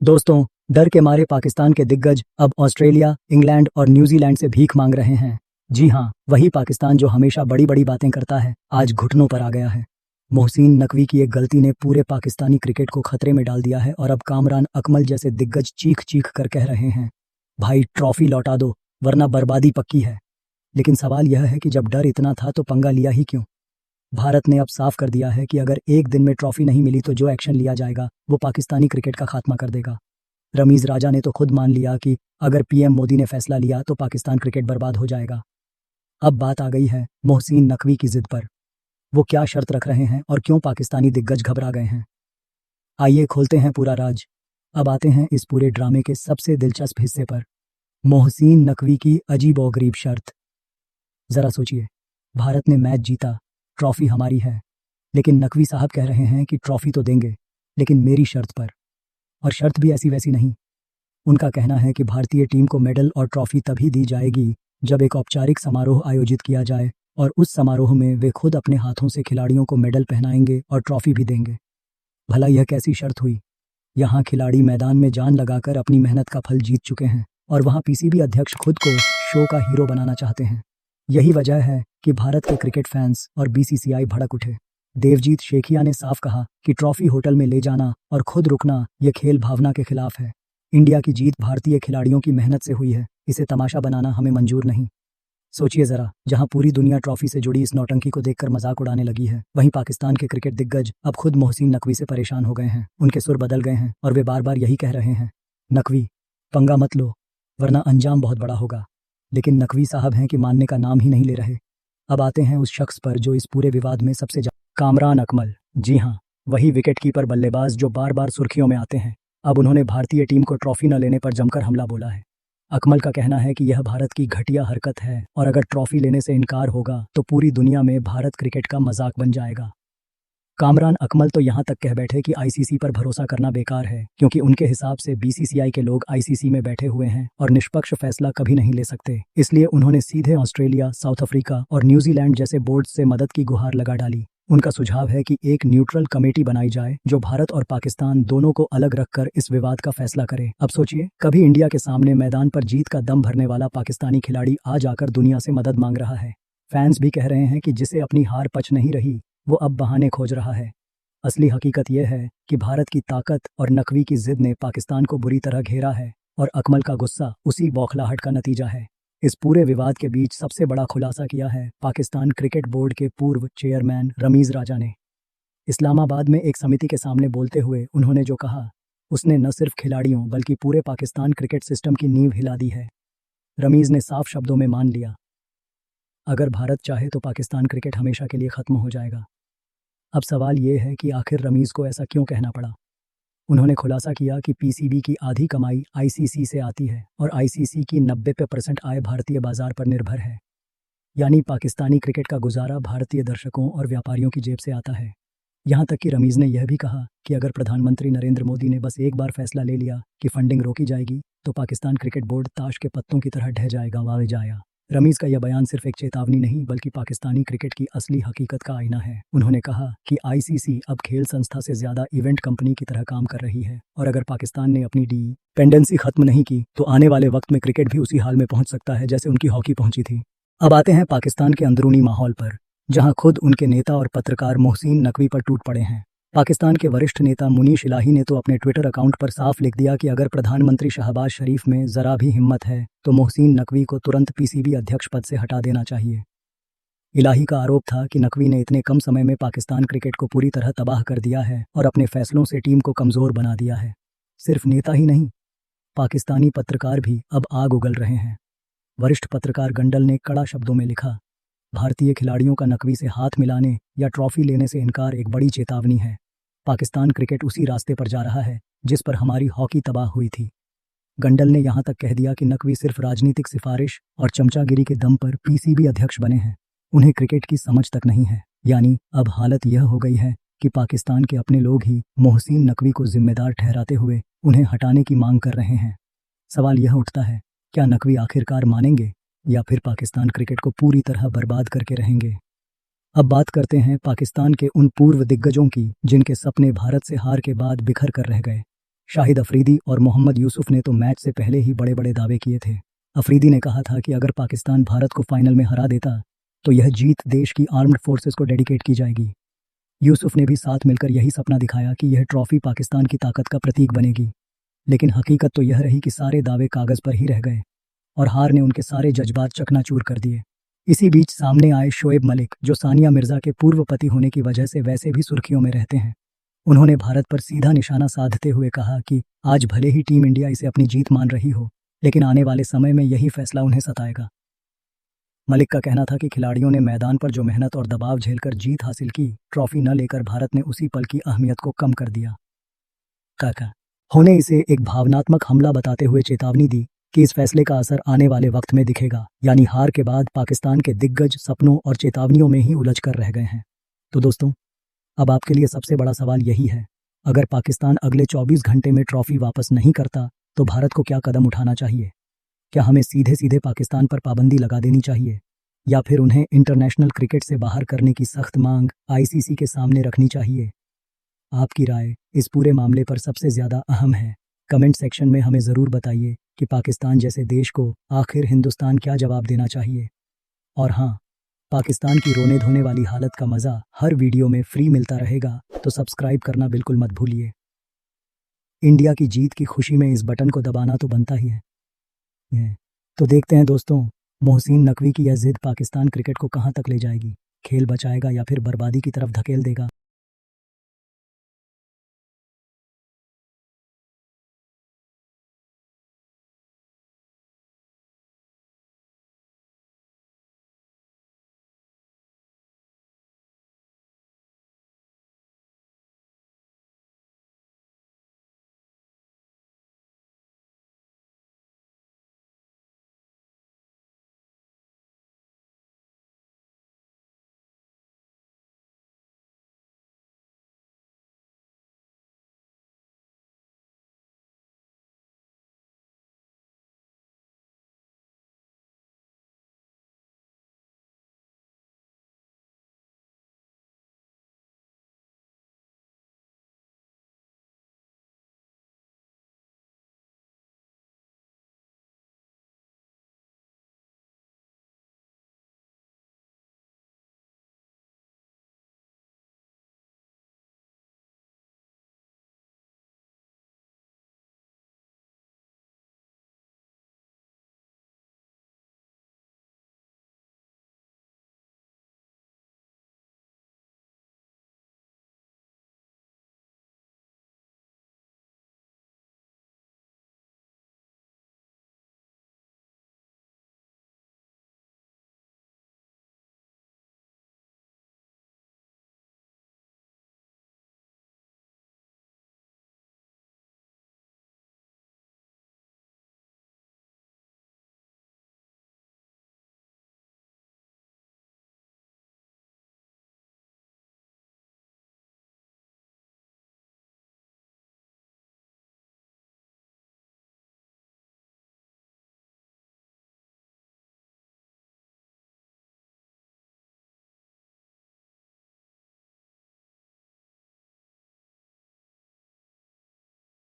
दोस्तों, डर के मारे पाकिस्तान के दिग्गज अब ऑस्ट्रेलिया, इंग्लैंड और न्यूजीलैंड से भीख मांग रहे हैं। जी हाँ, वही पाकिस्तान जो हमेशा बड़ी बड़ी बातें करता है, आज घुटनों पर आ गया है। मोहसिन नकवी की एक गलती ने पूरे पाकिस्तानी क्रिकेट को खतरे में डाल दिया है और अब कामरान अकमल जैसे दिग्गज चीख चीख कर कह रहे हैं, भाई ट्रॉफी लौटा दो वरना बर्बादी पक्की है। लेकिन सवाल यह है कि जब डर इतना था तो पंगा लिया ही क्यों? भारत ने अब साफ कर दिया है कि अगर एक दिन में ट्रॉफी नहीं मिली तो जो एक्शन लिया जाएगा वो पाकिस्तानी क्रिकेट का खात्मा कर देगा। रमीज राजा ने तो खुद मान लिया कि अगर पीएम मोदी ने फैसला लिया तो पाकिस्तान क्रिकेट बर्बाद हो जाएगा। अब बात आ गई है मोहसिन नकवी की जिद पर। वो क्या शर्त रख रहे हैं और क्यों पाकिस्तानी दिग्गज घबरा गए हैं? आइए खोलते हैं पूरा राज। अब आते हैं इस पूरे ड्रामे के सबसे दिलचस्प हिस्से पर, मोहसिन नकवी की अजीबोगरीब शर्त। जरा सोचिए, भारत ने मैच जीता, ट्रॉफी हमारी है, लेकिन नकवी साहब कह रहे हैं कि ट्रॉफी तो देंगे लेकिन मेरी शर्त पर। और शर्त भी ऐसी वैसी नहीं। उनका कहना है कि भारतीय टीम को मेडल और ट्रॉफी तभी दी जाएगी जब एक औपचारिक समारोह आयोजित किया जाए और उस समारोह में वे खुद अपने हाथों से खिलाड़ियों को मेडल पहनाएंगे और ट्रॉफी भी देंगे। भला यह कैसी शर्त हुई? यहाँ खिलाड़ी मैदान में जान लगाकर अपनी मेहनत का फल जीत चुके हैं और वहाँ पीसीबी अध्यक्ष खुद को शो का हीरो बनाना चाहते हैं। यही वजह है कि भारत के क्रिकेट फैंस और बीसीसीआई भड़क उठे। देवजीत शेखिया ने साफ कहा कि ट्रॉफी होटल में ले जाना और खुद रुकना यह खेल भावना के खिलाफ है। इंडिया की जीत भारतीय खिलाड़ियों की मेहनत से हुई है, इसे तमाशा बनाना हमें मंजूर नहीं। सोचिए जरा, जहां पूरी दुनिया ट्रॉफी से जुड़ी इस नौटंकी को देखकर मजाक उड़ाने लगी है, वहीं पाकिस्तान के क्रिकेट दिग्गज अब खुद मोहसिन नकवी से परेशान हो गए हैं। उनके सुर बदल गए हैं और वे बार बार यही कह रहे हैं, नकवी पंगा मत लो वरना अंजाम बहुत बड़ा होगा। लेकिन नकवी साहब हैं कि मानने का नाम ही नहीं ले रहे। अब आते हैं उस शख्स पर जो इस पूरे विवाद में सबसे कामरान अकमल। जी हाँ, वही विकेटकीपर बल्लेबाज जो बार बार सुर्खियों में आते हैं। अब उन्होंने भारतीय टीम को ट्रॉफी न लेने पर जमकर हमला बोला है। अकमल का कहना है कि यह भारत की घटिया हरकत है और अगर ट्रॉफी लेने से इनकार होगा तो पूरी दुनिया में भारत क्रिकेट का मजाक बन जाएगा। कामरान अकमल तो यहाँ तक कह बैठे कि आईसीसी पर भरोसा करना बेकार है, क्योंकि उनके हिसाब से बीसीसीआई के लोग आईसीसी में बैठे हुए हैं और निष्पक्ष फैसला कभी नहीं ले सकते। इसलिए उन्होंने सीधे ऑस्ट्रेलिया, साउथ अफ्रीका और न्यूजीलैंड जैसे बोर्ड से मदद की गुहार लगा डाली। उनका सुझाव है कि एक न्यूट्रल कमेटी बनाई जाए जो भारत और पाकिस्तान दोनों को अलग रखकर इस विवाद का फैसला करे। अब सोचिए, कभी इंडिया के सामने मैदान पर जीत का दम भरने वाला पाकिस्तानी खिलाड़ी आज आकर दुनिया से मदद मांग रहा है। फैंस भी कह रहे हैं कि जिसे अपनी हार पच नहीं रही वो अब बहाने खोज रहा है। असली हकीकत यह है कि भारत की ताकत और नकवी की जिद ने पाकिस्तान को बुरी तरह घेरा है और अकमल का गुस्सा उसी बौखलाहट का नतीजा है। इस पूरे विवाद के बीच सबसे बड़ा खुलासा किया है पाकिस्तान क्रिकेट बोर्ड के पूर्व चेयरमैन रमीज राजा ने। इस्लामाबाद में एक समिति के सामने बोलते हुए उन्होंने जो कहा, उसने न सिर्फ खिलाड़ियों बल्कि पूरे पाकिस्तान क्रिकेट सिस्टम की नींव हिला दी है। रमीज ने साफ शब्दों में मान लिया, अगर भारत चाहे तो पाकिस्तान क्रिकेट हमेशा के लिए खत्म हो जाएगा। अब सवाल ये है कि आखिर रमीज को ऐसा क्यों कहना पड़ा। उन्होंने खुलासा किया कि पीसीबी की आधी कमाई आईसीसी से आती है और आईसीसी की 90% आय भारतीय बाजार पर निर्भर है। यानी पाकिस्तानी क्रिकेट का गुजारा भारतीय दर्शकों और व्यापारियों की जेब से आता है। यहाँ तक कि रमीज ने यह भी कहा कि अगर प्रधानमंत्री नरेंद्र मोदी ने बस एक बार फैसला ले लिया कि फंडिंग रोकी जाएगी तो पाकिस्तान क्रिकेट बोर्ड ताश के पत्तों की तरह ढह जाएगा, वाह जाया। रमीज का यह बयान सिर्फ एक चेतावनी नहीं बल्कि पाकिस्तानी क्रिकेट की असली हकीकत का आईना है। उन्होंने कहा कि आईसीसी अब खेल संस्था से ज्यादा इवेंट कंपनी की तरह काम कर रही है और अगर पाकिस्तान ने अपनी डिपेंडेंसी खत्म नहीं की तो आने वाले वक्त में क्रिकेट भी उसी हाल में पहुंच सकता है जैसे उनकी हॉकी पहुंची थी। अब आते हैं पाकिस्तान के अंदरूनी माहौल पर, जहां खुद उनके नेता और पत्रकार मोहसिन नकवी पर टूट पड़े हैं। पाकिस्तान के वरिष्ठ नेता मुनीश इलाही ने तो अपने ट्विटर अकाउंट पर साफ लिख दिया कि अगर प्रधानमंत्री शहबाज शरीफ में जरा भी हिम्मत है तो मोहसिन नकवी को तुरंत पीसीबी अध्यक्ष पद से हटा देना चाहिए। इलाही का आरोप था कि नकवी ने इतने कम समय में पाकिस्तान क्रिकेट को पूरी तरह तबाह कर दिया है और अपने फैसलों से टीम को कमजोर बना दिया है। सिर्फ नेता ही नहीं, पाकिस्तानी पत्रकार भी अब आग उगल रहे हैं। वरिष्ठ पत्रकार गंडल ने कड़ा शब्दों में लिखा, भारतीय खिलाड़ियों का नकवी से हाथ मिलाने या ट्रॉफी लेने से इनकार एक बड़ी चेतावनी है। पाकिस्तान क्रिकेट उसी रास्ते पर जा रहा है जिस पर हमारी हॉकी तबाह हुई थी। गंडल ने यहां तक कह दिया कि नकवी सिर्फ राजनीतिक सिफारिश और चमचागिरी के दम पर पीसीबी अध्यक्ष बने हैं, उन्हें क्रिकेट की समझ तक नहीं है। यानी अब हालत यह हो गई है कि पाकिस्तान के अपने लोग ही मोहसिन नकवी को जिम्मेदार ठहराते हुए उन्हें हटाने की मांग कर रहे हैं। सवाल यह उठता है, क्या नकवी आखिरकार मानेंगे या फिर पाकिस्तान क्रिकेट को पूरी तरह बर्बाद करके रहेंगे? अब बात करते हैं पाकिस्तान के उन पूर्व दिग्गजों की जिनके सपने भारत से हार के बाद बिखर कर रह गए। शाहिद अफरीदी और मोहम्मद यूसुफ ने तो मैच से पहले ही बड़े बड़े दावे किए थे। अफरीदी ने कहा था कि अगर पाकिस्तान भारत को फाइनल में हरा देता तो यह जीत देश की आर्म्ड फोर्सेस को डेडिकेट की जाएगी। यूसुफ ने भी साथ मिलकर यही सपना दिखाया कि यह ट्रॉफी पाकिस्तान की ताकत का प्रतीक बनेगी। लेकिन हकीकत तो यह रही कि सारे दावे कागज़ पर ही रह गए और हार ने उनके सारे जज्बात चकनाचूर कर दिए। इसी बीच सामने आए शोएब मलिक, जो सानिया मिर्जा के पूर्व पति होने की वजह से वैसे भी सुर्खियों में रहते हैं। उन्होंने भारत पर सीधा निशाना साधते हुए कहा कि आज भले ही टीम इंडिया इसे अपनी जीत मान रही हो, लेकिन आने वाले समय में यही फैसला उन्हें सताएगा। मलिक का कहना था कि खिलाड़ियों ने मैदान पर जो मेहनत और दबाव झेलकर जीत हासिल की, ट्रॉफी न लेकर भारत ने उसी पल की अहमियत को कम कर दिया। काका होने इसे एक भावनात्मक हमला बताते हुए चेतावनी दी कि इस फैसले का असर आने वाले वक्त में दिखेगा, यानी हार के बाद पाकिस्तान के दिग्गज सपनों और चेतावनियों में ही उलझ कर रह गए हैं। तो दोस्तों, अब आपके लिए सबसे बड़ा सवाल यही है, अगर पाकिस्तान अगले 24 घंटे में ट्रॉफी वापस नहीं करता तो भारत को क्या कदम उठाना चाहिए? क्या हमें सीधे सीधे पाकिस्तान पर पाबंदी लगा देनी चाहिए, या फिर उन्हें इंटरनेशनल क्रिकेट से बाहर करने की सख्त मांग आईसीसी के सामने रखनी चाहिए? आपकी राय इस पूरे मामले पर सबसे ज़्यादा अहम है। कमेंट सेक्शन में हमें ज़रूर बताइए कि पाकिस्तान जैसे देश को आखिर हिंदुस्तान क्या जवाब देना चाहिए। और हाँ, पाकिस्तान की रोने धोने वाली हालत का मज़ा हर वीडियो में फ्री मिलता रहेगा, तो सब्सक्राइब करना बिल्कुल मत भूलिए। इंडिया की जीत की खुशी में इस बटन को दबाना तो बनता ही है। तो देखते हैं दोस्तों, मोहसिन नकवी की यह जिद पाकिस्तान क्रिकेट को कहाँ तक ले जाएगी, खेल बचाएगा या फिर बर्बादी की तरफ धकेल देगा।